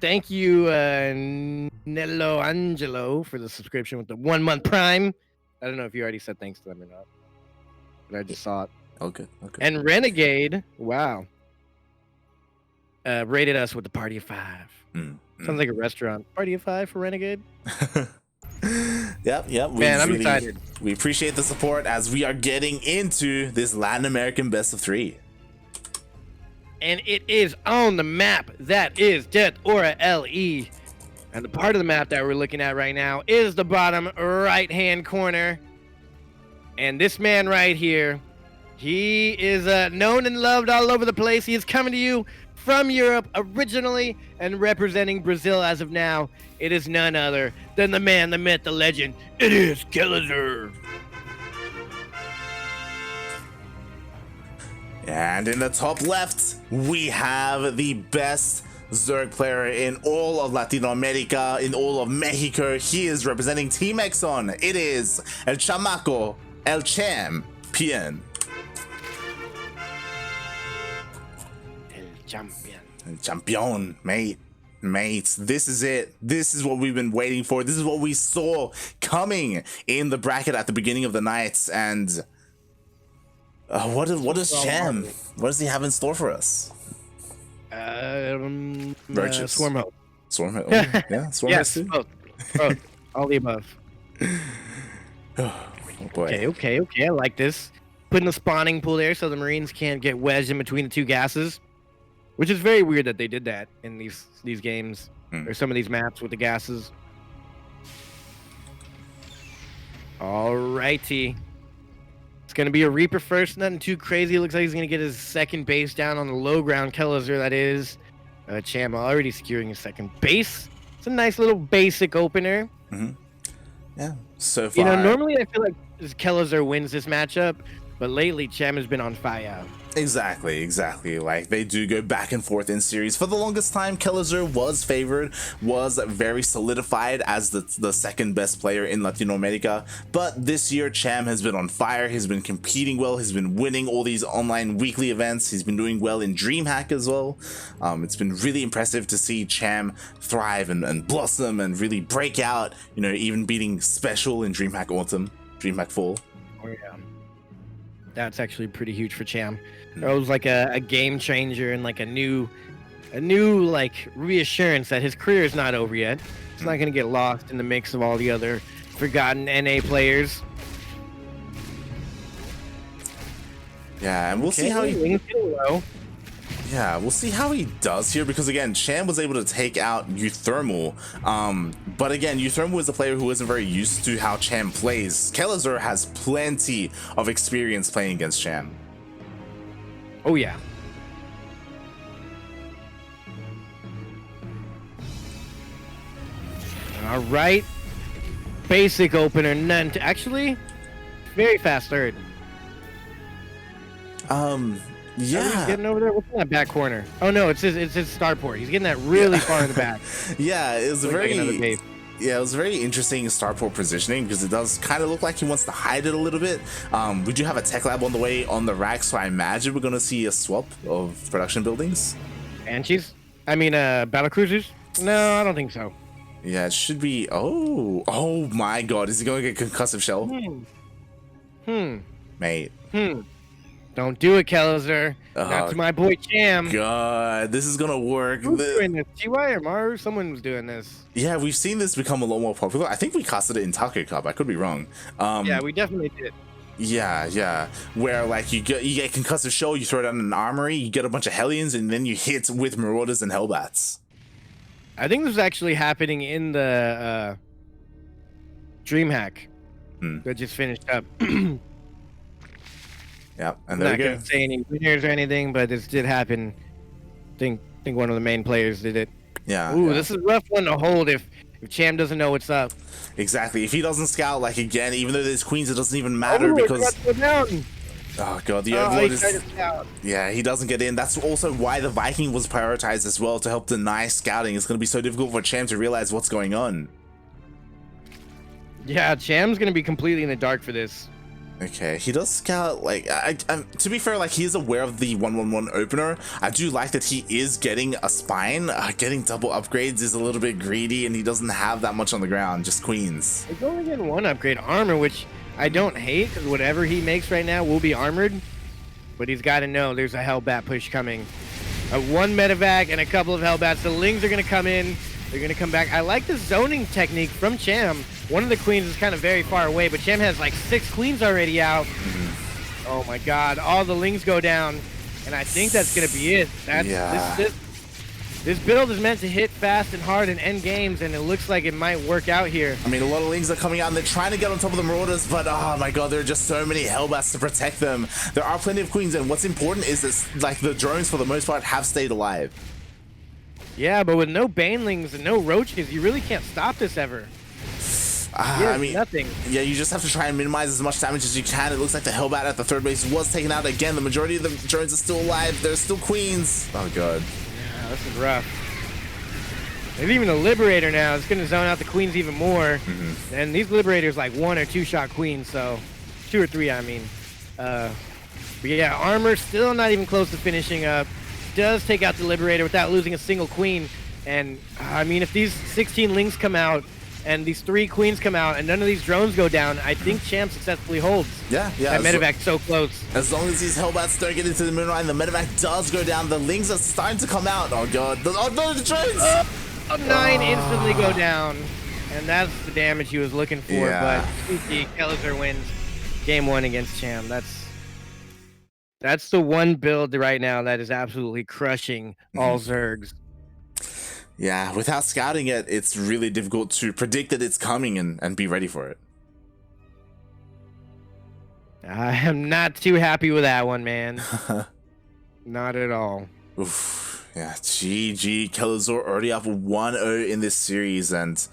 thank you, Nello Angelo, for the subscription with the 1 month Prime. I don't know if you already said thanks to them or not, but I just saw it. Okay. And Renegade, wow, rated us with the party of 5. Sounds like a restaurant. Party of 5 for Renegade. Yep. Man, I'm excited. We appreciate the support as we are getting into this Latin American best of 3. And it is on the map that is Death Aura LE. And the part of the map that we're looking at right now is the bottom right-hand corner. And this man right here, he is known and loved all over the place. He is coming to you from Europe originally and representing Brazil as of now. It is none other than the man, the myth, the legend. It is Kelazhur. And in the top left, we have the best Zerg player in all of Latino America, in all of Mexico. He is representing Team Exxon. It is El Chamaco, El Champion. El Champion, mates, this is it. This is what we've been waiting for. This is what we saw coming in the bracket at the beginning of the night. And what is Cham? What does he have in store for us? Swarm Hope. Swarm Hope. Yeah, Swarm yes, too? both. All the above. Oh boy. Okay. I like this. Putting the spawning pool there so the Marines can't get wedged in between the two gases. Which is very weird that they did that in these games. Or some of these maps with the gases. Alrighty. It's going to be a Reaper first. Nothing too crazy. Looks like he's going to get his second base down on the low ground. Kelazhur, that is. Cham already securing his second base. It's a nice little basic opener. Yeah, so far. You know, normally I feel like Kelazhur wins this matchup. But lately, Cham has been on fire. Exactly. Like, they do go back and forth in series. For the longest time, Kelazhur was favored, was very solidified as the second best player in Latino America. But this year, Cham has been on fire. He's been competing well. He's been winning all these online weekly events. He's been doing well in DreamHack as well. It's been really impressive to see Cham thrive and blossom and really break out, you know, even beating Special in DreamHack Autumn, DreamHack Fall. Oh, yeah. That's actually pretty huge for Cham. It was like a game changer and like a new like reassurance that his career is not over yet. It's not going to get lost in the mix of all the other forgotten NA players. Yeah, and we'll see how he. Yeah, we'll see how he does here because again, Cham was able to take out Euthermal. But again, Euthermal is a player who isn't very used to how Cham plays. Kelazhur has plenty of experience playing against Cham. Oh yeah. All right. Basic opener, none to actually very fast third. Yeah. He's getting over there. What's in that back corner? Oh no, it's his starport. He's getting that really far in the back. Yeah, it was it was very interesting starport positioning because it does kind of look like he wants to hide it a little bit. We do have a tech lab on the way on the rack, so I imagine we're gonna see a swap of production buildings. Banshees? I mean, battle cruisers? No, I don't think so. Yeah, it should be. Oh my God! Is he gonna get concussive shell? Mate. Don't do it, Kelazhur. Not to my boy Cham. God, this is gonna work. Who's doing this? TY or Maru? Someone was doing this. Yeah, we've seen this become a lot more popular. I think we casted it in Taco Cup. I could be wrong. Yeah, we definitely did. Yeah. Where like you get concussive shell, you throw it on an armory, you get a bunch of Hellions, and then you hit with Marauders and Hellbats. I think this is actually happening in the DreamHack that just finished up. Yeah, and there we go. I'm not gonna say any winners or anything, but this did happen. I think one of the main players did it. Yeah. Ooh, This is a rough one to hold if Cham doesn't know what's up. Exactly. If he doesn't scout, like again, even though there's queens, it doesn't even matter because. Oh God, the Overlord is. Yeah, he doesn't get in. That's also why the Viking was prioritized as well to help deny scouting. It's going to be so difficult for Cham to realize what's going on. Yeah, Cham's going to be completely in the dark for this. Okay, he does scout, like, to be fair, like, he is aware of the 1-1-1 opener. I do like that he is getting a spine. Getting double upgrades is a little bit greedy, and he doesn't have that much on the ground, just queens. He's only getting one upgrade, armor, which I don't hate, because whatever he makes right now will be armored. But he's got to know there's a Hellbat push coming. One medevac and a couple of Hellbats. The Lings are going to come in. They're going to come back. I like the zoning technique from Cham. One of the queens is kind of very far away, but Cham has like 6 queens already out. Oh my god, all the Lings go down, and I think that's going to be it. This build is meant to hit fast and hard and end games, and it looks like it might work out here. I mean, a lot of Lings are coming out, and they're trying to get on top of the Marauders, but oh my god, there are just so many Hellbats to protect them. There are plenty of queens, and what's important is that, like, the drones, for the most part, have stayed alive. Yeah, but with no Banelings and no Roaches, you really can't stop this ever. I mean, nothing. Yeah, you just have to try and minimize as much damage as you can. It looks like the Hellbat at the third base was taken out again. The majority of the drones are still alive. There's still queens. Oh god. Yeah, this is rough. There's even a Liberator now. It's going to zone out the queens even more. And these Liberators like 1 or 2 shot queens, so 2 or 3, I mean. But yeah, armor still not even close to finishing up. Does take out the Liberator without losing a single queen. And I mean, if these 16 Lings come out and these 3 queens come out and none of these drones go down, I think Cham successfully holds. Yeah. That medevac's so close. As long as these Hellbats don't get into the moonline, the medevac does go down. The Lings are starting to come out. Oh god. Oh no, the drones! 9 instantly go down. And that's the damage he was looking for. Yeah. But Kelazhur wins game 1 against Cham. That's the one build right now that is absolutely crushing all Zergs. Yeah, without scouting it, it's really difficult to predict that it's coming and be ready for it. I am not too happy with that one, man. Not at all. Oof. Yeah, GG. Kelazhur already up 1-0 in this series, and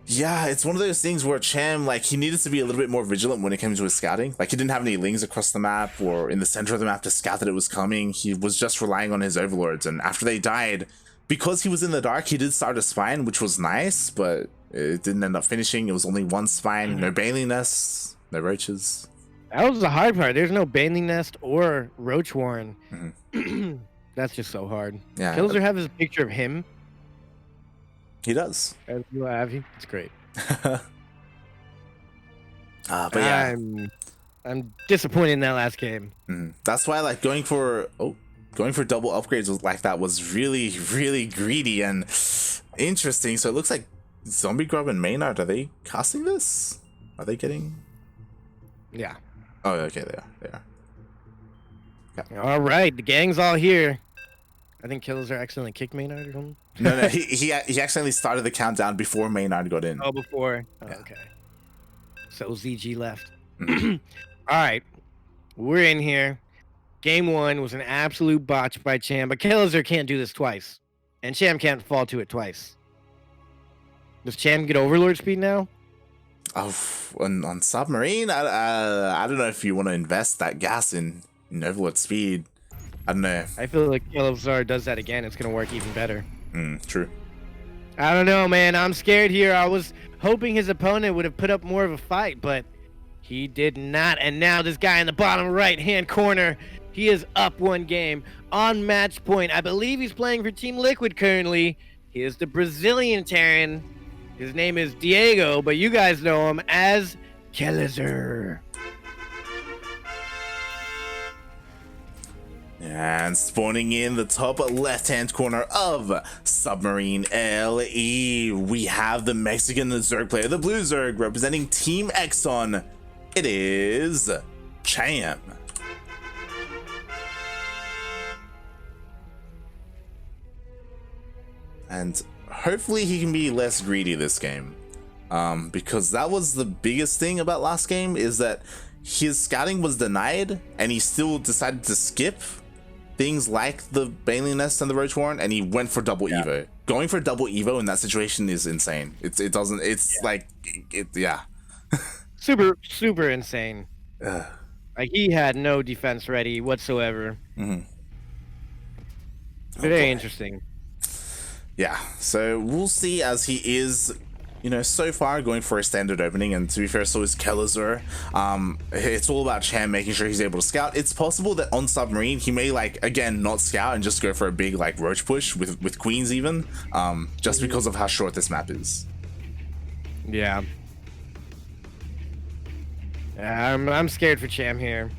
yeah, it's one of those things where Cham, like, he needed to be a little bit more vigilant when it came to his scouting. Like, he didn't have any Lings across the map or in the center of the map to scout that it was coming. He was just relying on his overlords, and after they died, because he was in the dark, he did start a spine, which was nice, but it didn't end up finishing. It was only 1 spine, no Baneling nests, no roaches. That was the hard part. There's no Baneling nest or Roach Warren. That's just so hard. Yeah. Kelazhur have his picture of him. He does. As you have you. It's great. But yeah, I'm disappointed in that last game. That's why, like, going for double upgrades was like that was really, really greedy and interesting. So it looks like Zombie Grub and Maynard, are they casting this? Are they getting? Yeah. Oh, okay, they are. Okay. All right, the gang's all here. I think Kelazhur accidentally kicked Maynard or something. No, he accidentally started the countdown before Maynard got in. Oh, before. Oh, Yeah. okay. So ZG left. All right, we're in here. Game 1 was an absolute botch by Cham, but Kelazhur can't do this twice, and Cham can't fall to it twice. Does Cham get Overlord speed now? Oh, on Submarine, I don't know if you want to invest that gas in Overlord speed. I don't know. I feel like Kelazhur does that again. It's gonna work even better. True. I don't know, man. I'm scared here. I was hoping his opponent would have put up more of a fight, but he did not. And now this guy in the bottom right-hand corner, he is up 1 game on match point. I believe he's playing for Team Liquid currently. He is the Brazilian Terran. His name is Diego, but you guys know him as Kelazhur. And spawning in the top left-hand corner of Submarine LE, we have the Mexican Zerg player, the Blue Zerg, representing Team Exxon. It is Cham. And hopefully he can be less greedy this game. Because that was the biggest thing about last game, is that his scouting was denied and he still decided to skip things like the Baneling Nest and the Roach Warren, and he went for double Evo. Going for double Evo in that situation is insane. Super insane. Like, he had no defense ready whatsoever. Very interesting. Yeah, so we'll see as he is you know, so far going for a standard opening, and to be fair, so is Kelazhur. It's all about Cham making sure he's able to scout. It's possible that on Submarine he may, like, again, not scout and just go for a big, like, roach push with queens even, just because of how short this map is. Yeah. I'm scared for Cham here.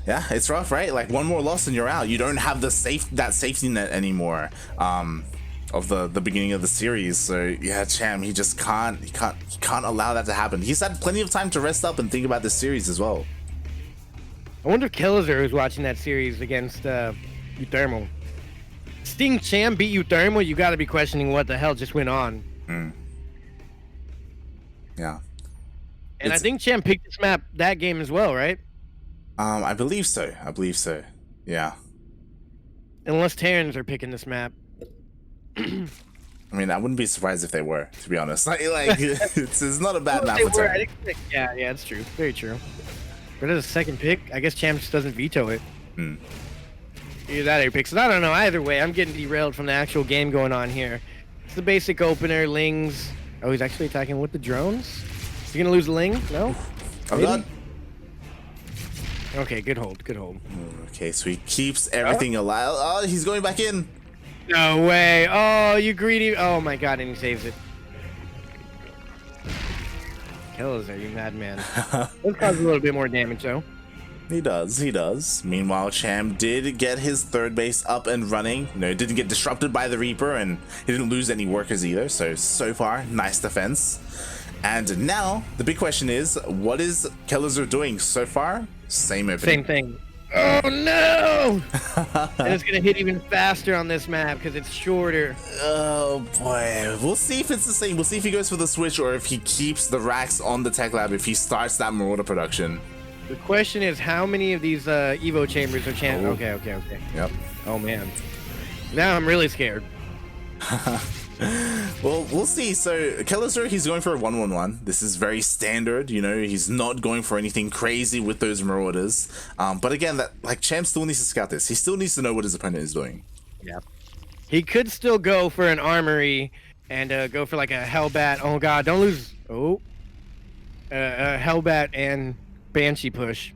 Yeah, it's rough, right? Like, one more loss and you're out. You don't have the safety net anymore. Of the beginning of the series. So yeah, Cham, he just can't allow that to happen. He's had plenty of time to rest up and think about this series as well. I wonder if Kelazhur was watching that series against Uthermal. Seeing Cham beat Uthermal, you got to be questioning what the hell just went on. Yeah. And I think Cham picked this map that game as well, right? I believe so. Yeah. Unless Terrans are picking this map. I mean, I wouldn't be surprised if they were, to be honest. Like it's not a bad map for Terran. Yeah, it's true. Very true. But as a second pick, I guess Cham just doesn't veto it. Either that or he picks it. I don't know. Either way, I'm getting derailed from the actual game going on here. It's the basic opener, Lings. Oh, he's actually attacking with the drones? Is he going to lose the Ling? No? I'm done. Okay, good hold. Okay, so he keeps everything alive. Oh, he's going back in. No way. Oh, you greedy. Oh my god, and he saves it. Kelazhur, you madman. Let's cause a little bit more damage though. He does. Meanwhile, Cham did get his third base up and running. You know, didn't get disrupted by the Reaper, and he didn't lose any workers either. So far, nice defense. And now, the big question is, what is Kelazhur doing so far? Same opening. Same thing. Oh no! And it's gonna hit even faster on this map because it's shorter. Oh boy, we'll see if it's the same. We'll see if he goes for the switch or if he keeps the racks on the tech lab, if he starts that Marauder production. The question is, how many of these Evo chambers are Cham? Okay. Yep. Oh man, now I'm really scared. Well, we'll see. So Kelazhur, he's going for a 1-1-1. This is very standard, you know. He's not going for anything crazy with those Marauders. But again, that, like, Cham still needs to scout this. He still needs to know what his opponent is doing. Yeah. He could still go for an armory and go for like a Hellbat. Oh god, don't lose. Oh. Hellbat and Banshee push.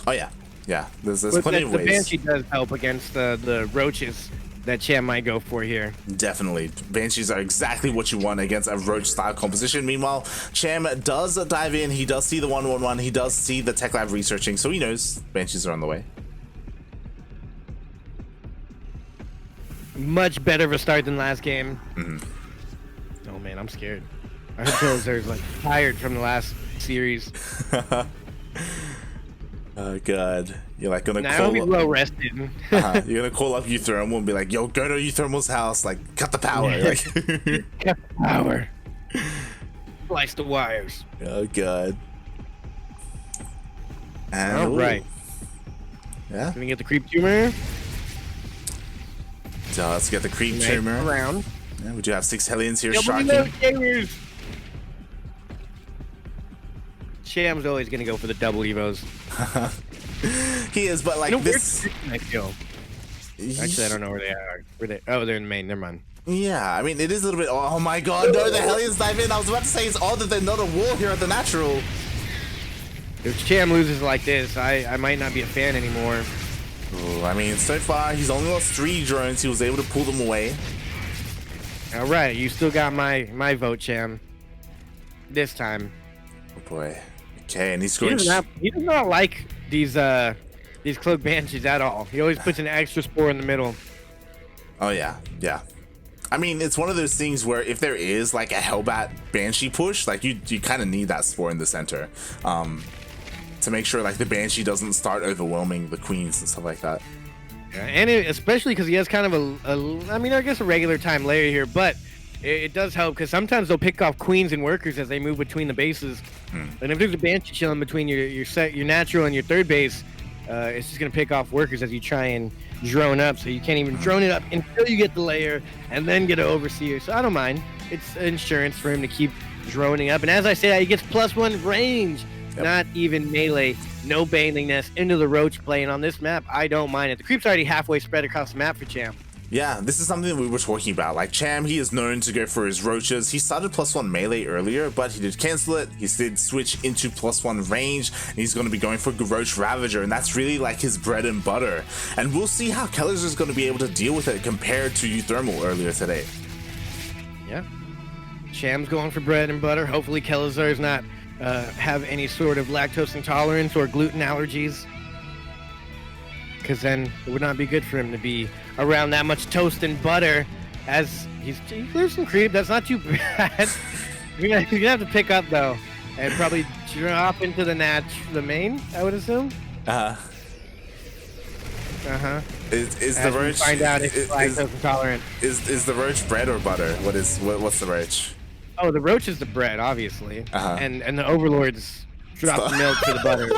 Oh yeah. There's plenty of ways. The Banshee does help against the roaches that Cham might go for here. Definitely. Banshees are exactly what you want against a roach style composition. Meanwhile, Cham does dive in. He does see the 1-1-1. He does see the tech lab researching, so he knows Banshees are on the way. Much better of a start than last game. Oh man, I'm scared. I heard Kelazhur's like tired from the last series. Oh god, you're like gonna now call he's up, well rested. You're gonna call up Uthermal and be like, yo, go to Uthermal's house, like, cut the power. Like, cut the power. Slice the wires. Oh god. And all right. Yeah. Gonna get the creep tumor. So let's get the creep tumor. Around. Yeah, we do have 6 Hellions here sharking. Cham's always gonna go for the double evos. He is, but like this. Actually, I don't know where they are. Oh, they're in the main. Never mind. Yeah, I mean, it is a little bit. Oh my god, no, the Hellions dive in. I was about to say it's odd that they're not a wall here at the natural. If Cham loses like this, I might not be a fan anymore. Ooh, I mean, so far he's only lost 3 drones. He was able to pull them away. All right, you still got my vote, Cham. This time. Oh boy. Okay, and he's going. He does not like these cloak banshees at all. He always puts an extra spore in the middle. Oh yeah. I mean, it's one of those things where if there is like a Hellbat Banshee push, like you kind of need that spore in the center, to make sure like the Banshee doesn't start overwhelming the queens and stuff like that. Yeah, and especially because he has kind of I mean, I guess a regular time layer here, but it does help because sometimes they'll pick off queens and workers as they move between the bases. And if there's a Banshee chilling between your natural and your third base, it's just gonna pick off workers as you try and drone up. So you can't even drone it up until you get the layer and then get an overseer. So I don't mind. It's insurance for him to keep droning up. And as I say, he gets +1 range, not even melee. No baneling nest into the roach playing on this map. I don't mind it. The creep's already halfway spread across the map for Cham. Yeah, this is something we were talking about. Like Cham, he is known to go for his roaches. He started +1 melee earlier, but he did cancel it. He did switch into +1 range, and he's going to be going for Roach Ravager, and that's really like his bread and butter. And we'll see how Kelazhur is going to be able to deal with it compared to Euthermal earlier today. Yeah. Cham's going for bread and butter. Hopefully Kelazhur does not have any sort of lactose intolerance or gluten allergies, because then it would not be good for him to be around that much toast and butter. As he clears some creep, that's not too bad. You're gonna have to pick up though, and probably drop into the main, I would assume. Is the roach? Find out if lactose intolerant. Is the roach bread or butter? What's the roach? Oh, the roach is the bread, obviously, and the overlords drop the milk for the butter.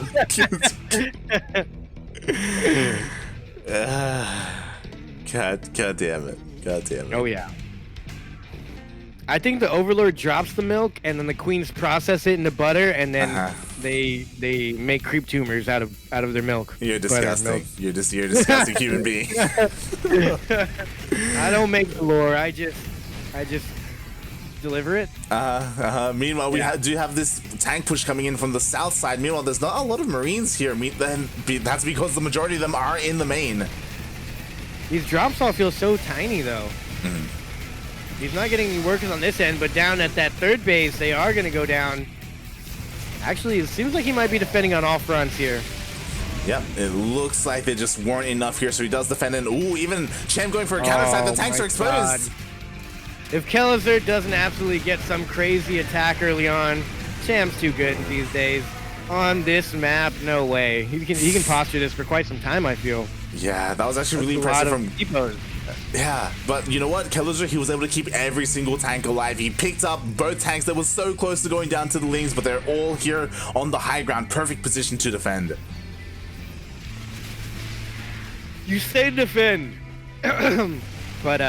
God damn it. Oh yeah. I think the overlord drops the milk, and then the queens process it into butter, and then they make creep tumors out of their milk. You're disgusting. You're a disgusting human being. I don't make the lore. I just deliver it. Meanwhile, we do have this tank push coming in from the south side. Meanwhile, there's not a lot of Marines here. That's because the majority of them are in the main. These drops all feel so tiny, though. He's not getting any workers on this end, but down at that third base, they are going to go down. Actually, it seems like he might be defending on all fronts here. Yep, it looks like they just weren't enough here, so he does defend. And ooh, even Cham going for a counter side. The tanks are exposed. God. If Kelazhur doesn't absolutely get some crazy attack early on, Cham's too good these days. On this map, no way. He can posture this for quite some time, I feel. Yeah, that was actually really impressive from depots. Yeah, but you know what? Kelazhur, he was able to keep every single tank alive. He picked up both tanks that were so close to going down to the Lings, but they're all here on the high ground. Perfect position to defend. You say defend. But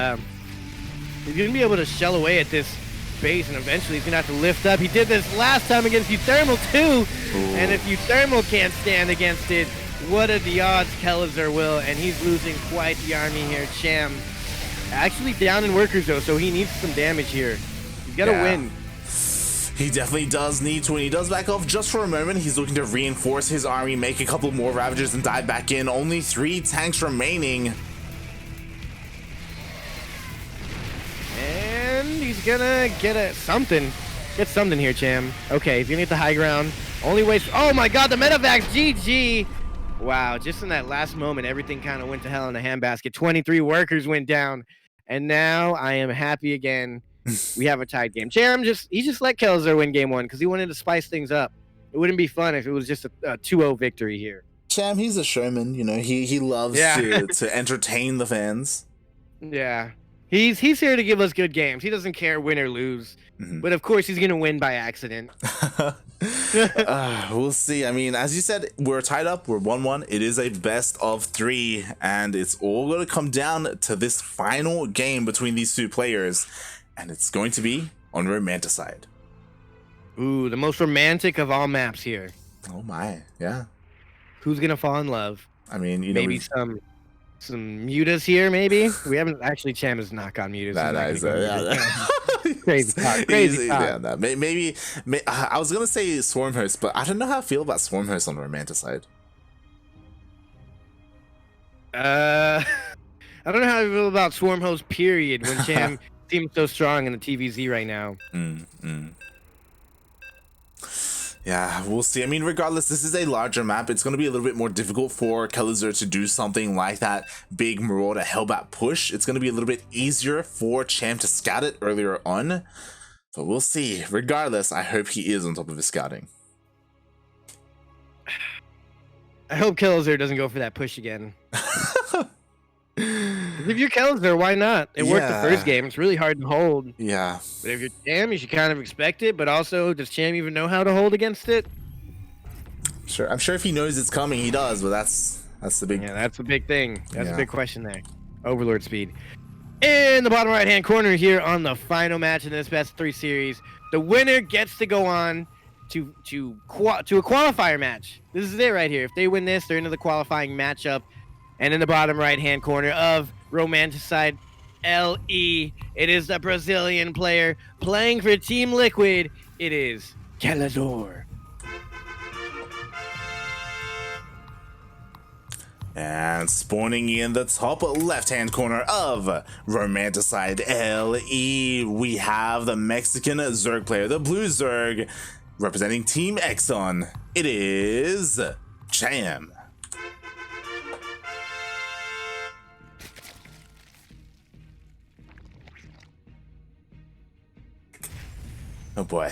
he's going to be able to shell away at this base, and eventually he's going to have to lift up. He did this last time against Euthermal too. Ooh. And if Euthermal can't stand against it, what are the odds Kelazhur will? And he's losing quite the army here. Cham actually down in workers though, so he needs some damage here. He's got to win. He definitely does need to, and he does back off just for a moment. He's looking to reinforce his army, make a couple more Ravagers, and dive back in. Only 3 tanks remaining. And he's gonna get something here, Cham. Okay, he's gonna get the high ground. Only waste. Oh my God, the medevacs. GG. Wow, just in that last moment, everything kind of went to hell in a handbasket. 23 workers went down, and now I am happy again. We have a tied game. Cham he just let Kelazhur win game 1 because he wanted to spice things up. It wouldn't be fun if it was just a 2-0 victory here. Cham, he's a showman. You know, he loves to entertain the fans. Yeah, he's here to give us good games. He doesn't care win or lose. But of course, he's gonna win by accident. We'll see. I mean, as you said, we're tied up. We're 1-1. It is a best of 3, and it's all going to come down to this final game between these 2 players, and it's going to be on Romanticide. Ooh, the most romantic of all maps here. Oh my, yeah. Who's gonna fall in love? I mean, you know, maybe some mutas here. Maybe we haven't actually. Cham has not got mutas. Crazy talk. Crazy talk. Yeah, maybe I was gonna say Swarmhost, but I don't know how I feel about Swarmhost on Romanticide. I don't know how I feel about Swarmhost. Period. When Cham seems so strong in the TVZ right now. Yeah, we'll see. I mean, regardless, this is a larger map. It's going to be a little bit more difficult for Kelazhur to do something like that big Marauder Hellbat push. It's going to be a little bit easier for Cham to scout it earlier on. But we'll see. Regardless, I hope he is on top of his scouting. I hope Kelazhur doesn't go for that push again. If you're Kelazhur, why not? It worked the first game. It's really hard to hold. Yeah. But if you're Cham, you should kind of expect it. But also, does Cham even know how to hold against it? Sure. I'm sure if he knows it's coming, he does. But that's the big. Yeah, that's the big thing. That's a big question there. Overlord speed. In the bottom right-hand corner here on the final match in this best of 3 series, the winner gets to go on to a qualifier match. This is it right here. If they win this, they're into the qualifying matchup. And in the bottom right-hand corner of Romanticide LE. It is the Brazilian player playing for Team Liquid. It is Kelazhur. And spawning in the top left-hand corner of Romanticide LE, we have the Mexican Zerg player, the blue Zerg, representing Team Exxon. It is Cham. Oh boy.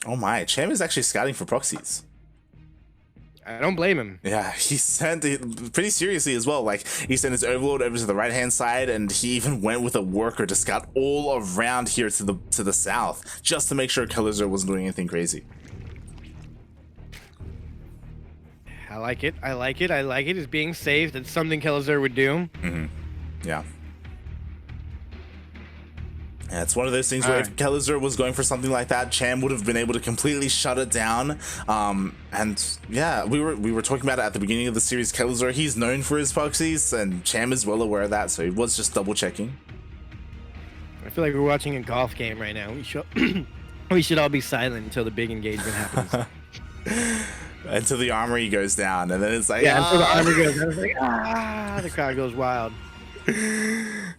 Oh my, Cham is actually scouting for proxies. I don't blame him. Yeah, he sent it pretty seriously as well. Like, he sent his overlord over to the right-hand side, and he even went with a worker to scout all around here to the south, just to make sure Kelazhur wasn't doing anything crazy. I like it. I like it. I like it. It's being safe. That's something Kelazhur would do. Mm-hmm. Yeah. Yeah, it's one of those things where if Kelazhur was going for something like that, Cham would have been able to completely shut it down. And yeah, we were talking about it at the beginning of the series. Kelazhur, he's known for his proxies, and Cham is well aware of that, so he was just double checking. I feel like we're watching a golf game right now. We should all be silent until the big engagement happens. Until the armory goes down, and then it's like, until the armory goes down, it's like, the crowd goes wild.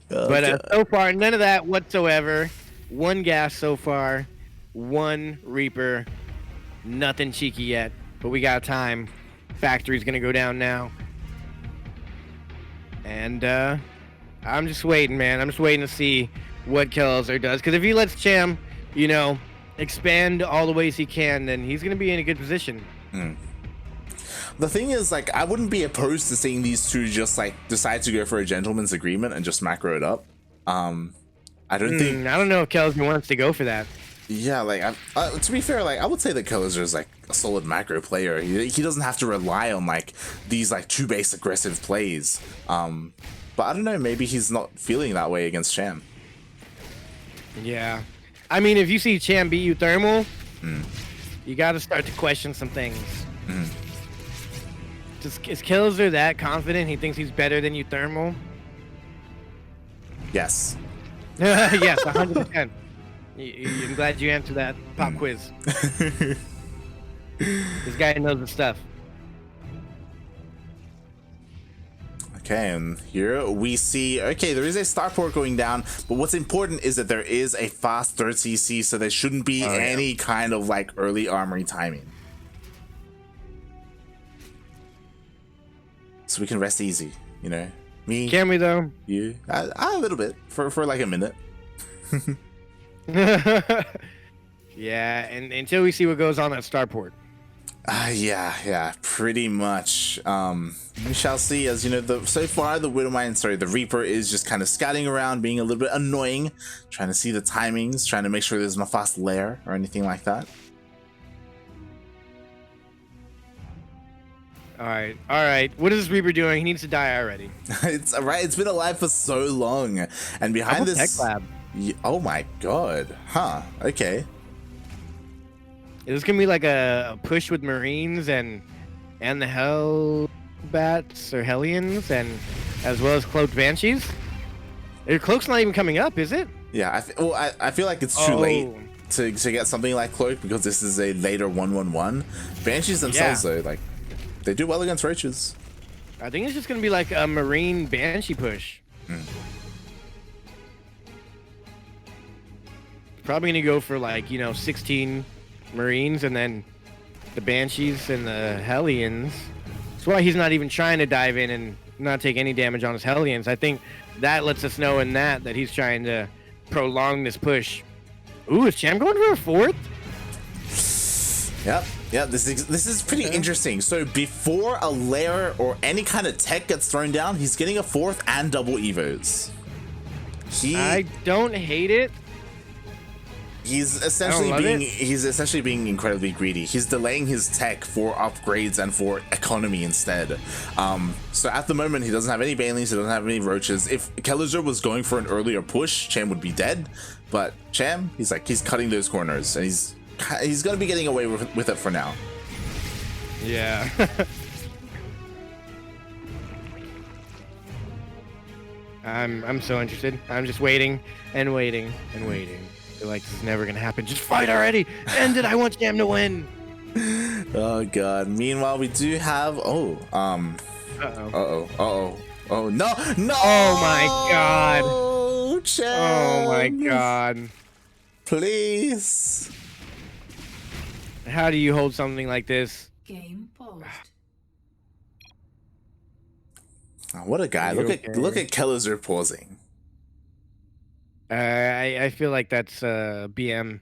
But so far, none of that whatsoever. One gas so far, one Reaper, nothing cheeky yet. But we got time. Factory's gonna go down now, and I'm just waiting, man. I'm just waiting to see what Kelazhur does. Because if he lets Cham, expand all the ways he can, then he's gonna be in a good position. The thing is, like, I wouldn't be opposed to seeing these two just like decide to go for a gentleman's agreement and just macro it up. I don't know if Kelazhur wants to go for that. Yeah, like, to be fair, like, I would say that Kelazhur is like a solid macro player. He doesn't have to rely on like these like two base aggressive plays. But I don't know, maybe he's not feeling that way against Cham. Yeah, I mean, if you see Cham beat you thermal, you got to start to question some things. Is Kelazhur that confident he thinks he's better than you thermal? Yes. Yes, 100%. I'm glad you answered that pop quiz. This guy knows the stuff. Okay, and here we see, okay, there is a starport going down, but what's important is that there is a fast third CC, so there shouldn't be any kind of like early armory timing. So we can rest easy, Me. Can we though? You. A little bit for like a minute. Yeah, and until we see what goes on at starport. Yeah, pretty much. We shall see. As so far the the Reaper is just kind of scouting around, being a little bit annoying, trying to see the timings, trying to make sure there's no fast lair or anything like that. All right. What is this Reaper doing? He needs to die already. It's right. It's been alive for so long, and behind this tech lab. Oh my god. Huh. Okay. Is this gonna be like a push with Marines and the Hellbats or Hellions, and as well as cloaked Banshees? Your cloak's not even coming up, is it? Yeah. I feel like it's too late to get something like cloak, because this is a later 1/1/1. Banshees themselves though, like, they do well against roaches. I think it's just gonna be like a Marine Banshee push. Probably gonna go for like 16 Marines and then the Banshees and the Hellions. That's why he's not even trying to dive in and not take any damage on his Hellions. I think that lets us know in that he's trying to prolong this push. Ooh, is Cham going for a fourth? Yep. This is pretty interesting. So before a lair or any kind of tech gets thrown down, he's getting a fourth and double Evos. I don't hate it. He's essentially being incredibly greedy. He's delaying his tech for upgrades and for economy instead. So at the moment, he doesn't have any Banelings, he doesn't have any Roaches. If Kelazhur was going for an earlier push, Cham would be dead. But Cham, he's cutting those corners, and he's gonna be getting away with it for now. Yeah. I'm so interested. I'm just waiting and waiting and waiting. I feel like this is never gonna happen. Just fight already. End it. I want Cham to win. Oh god. Meanwhile, we do have oh no. Oh my god. Cham. Oh my god. Please. How do you hold something like this? Game paused. Oh, what a guy. Look at Kelazhur pausing. I feel like that's BM.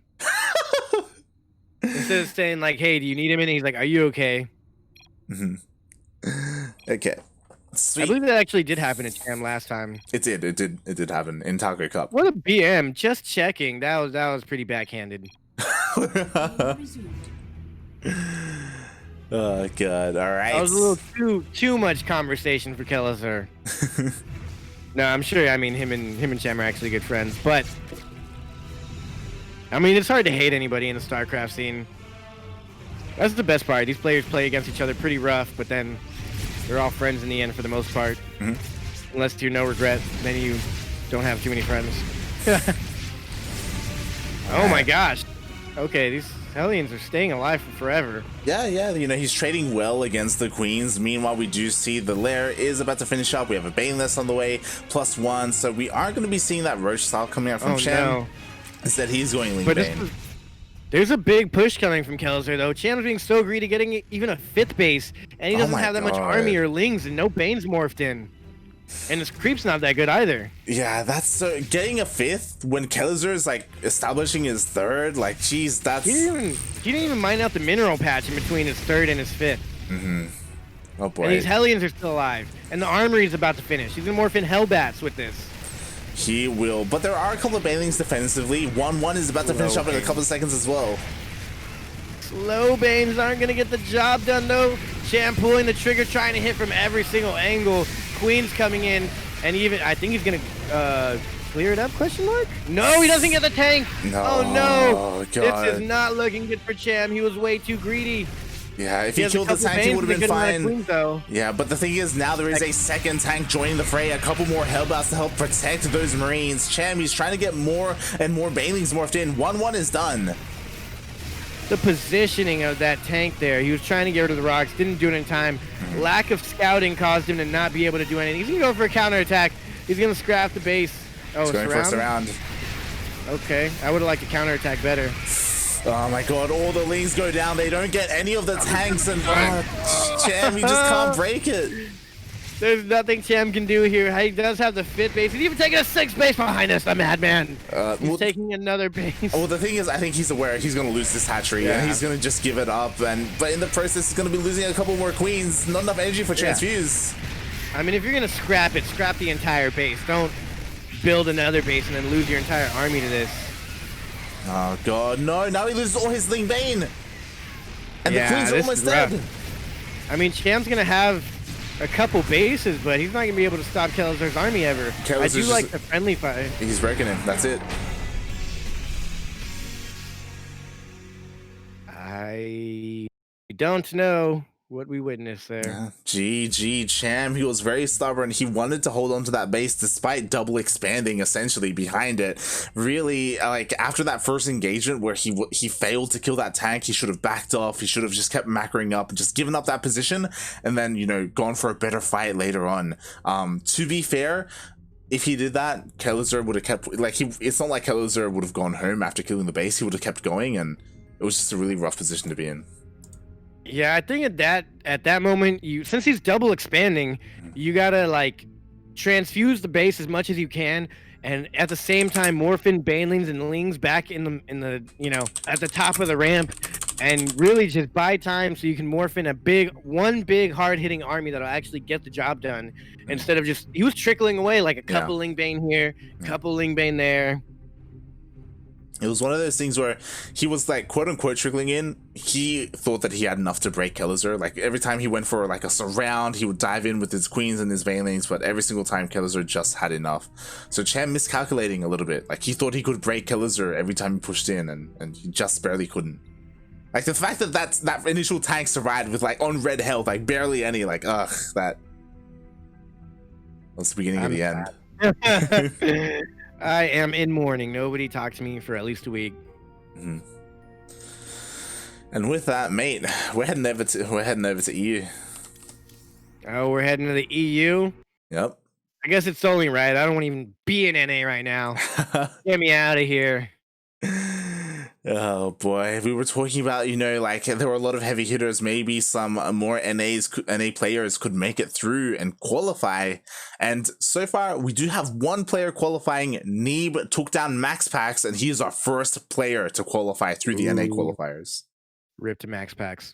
Instead of saying like, "Hey, do you need him?" and he's like, "Are you okay?" Okay. Sweet. I believe that actually did happen in Cham last time. It did happen in Taco Cup. What a BM! Just checking. That was pretty backhanded. Oh god! All right. That was a little too much conversation for Kelazhur. No, I'm sure. I mean, him and Cham are actually good friends, but I mean, it's hard to hate anybody in the StarCraft scene. That's the best part. These players play against each other pretty rough, but then they're all friends in the end for the most part. Unless you're no regret, then you don't have too many friends. Oh my gosh. Okay, these Hellions are staying alive for forever. Yeah, you know, he's trading well against the Queens. Meanwhile, we do see the lair is about to finish up. We have a Baneless on the way, +1. So we are going to be seeing that Roach style coming out from Cham. No. Instead, he's going Link Bane. There's a big push coming from Kelazhur, though. Cham's being so greedy, getting even a 5th base, and he doesn't have that much army or Lings, and no Bane's morphed in. And his creep's not that good either. Yeah, that's getting a 5th when Kelazhur is like establishing his 3rd. Like, geez, that's. He didn't even mine out the mineral patch in between his 3rd and his 5th. Oh boy. And these Hellions are still alive, and the armory is about to finish. He's gonna morph in Hellbats with this. He will, but there are a couple of Banelings defensively. 1-1 is about to finish up in a couple of seconds as well. Slow Banes aren't gonna get the job done though. Cham pulling the trigger, trying to hit from every single angle. Queen's coming in, and even I think he's gonna clear it up? Question mark? No, he doesn't get the tank. No, oh no! God. This is not looking good for Cham. He was way too greedy. Yeah, if he killed the tank, he would have been fine. Yeah, but the thing is, now there is a second tank joining the fray. A couple more Hellbats to help protect those Marines. Cham, he's trying to get more and more Banelings morphed in. 1-1 is done. The positioning of that tank there, he was trying to get rid of the rocks, didn't do it in time. Lack of scouting caused him to not be able to do anything. He's gonna go for a counterattack. He's gonna scrap the base. Oh, he's going for a surround. Okay, I would have liked a counterattack better. Oh my god, all the Lings go down. They don't get any of the tanks, and Cham, he just can't break it. There's nothing Cham can do here. He does have the 5th base. He's even taking a 6th base behind us, the madman. He's taking another base. Well, the thing is, I think he's aware he's going to lose this hatchery, and he's going to just give it up. But in the process, he's going to be losing a couple more Queens. Not enough energy for Transfuse. I mean, if you're going to scrap it, scrap the entire base. Don't build another base and then lose your entire army to this. Oh god, no! Now he loses all his Ling Bane, and the Queen's almost dead. I mean, Cham's gonna have a couple bases, but he's not gonna be able to stop Kelazhur's army ever. I do like the friendly fight. He's breaking him. That's it. I don't know what we witnessed there. GG Cham, he was very stubborn. He wanted to hold on to that base despite double expanding essentially behind it. Really, like after that first engagement where he failed to kill that tank, he should have backed off. He should have just kept macroing up and just given up that position, and then, you know, gone for a better fight later on. To be fair, if he did that, Kelazhur would have kept, like, it's not like Kelazhur would have gone home after killing the base. He would have kept going, and it was just a really rough position to be in. Yeah, I think at that moment, since he's double expanding, you gotta like transfuse the base as much as you can, and at the same time morph in Banelings and Lings back in the you know, at the top of the ramp, and really just buy time so you can morph in one big hard hitting army that'll actually get the job done, instead of just, he was trickling away like a couple Ling Bane here, couple Ling Bane there. It was one of those things where he was like quote unquote trickling in. He thought that he had enough to break Kelazhur. Like every time he went for like a surround, he would dive in with his Queens and his Banelings, but every single time Kelazhur just had enough. So Cham miscalculating a little bit. Like he thought he could break Kelazhur every time he pushed in, and he just barely couldn't. Like the fact that that initial tank survived with like on red health, like barely any, like that was the beginning of the end. I am in mourning. Nobody talked to me for at least a week. Mhm. And with that, mate, we're heading over to EU. Oh, we're heading to the EU. Yep. I guess it's only right. I don't want to even be in NA right now. Get me out of here. Oh boy, we were talking about, like there were a lot of heavy hitters. Maybe some more NA players could make it through and qualify. And so far, we do have one player qualifying. Neeb took down MaxPax, and he is our first player to qualify through the NA qualifiers. Rip to MaxPax.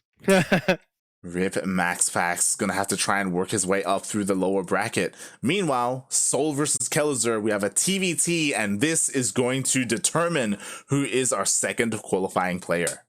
Rip MaxPax, gonna have to try and work his way up through the lower bracket. Meanwhile, Soul versus Kelazhur, we have a TVT, and this is going to determine who is our second qualifying player.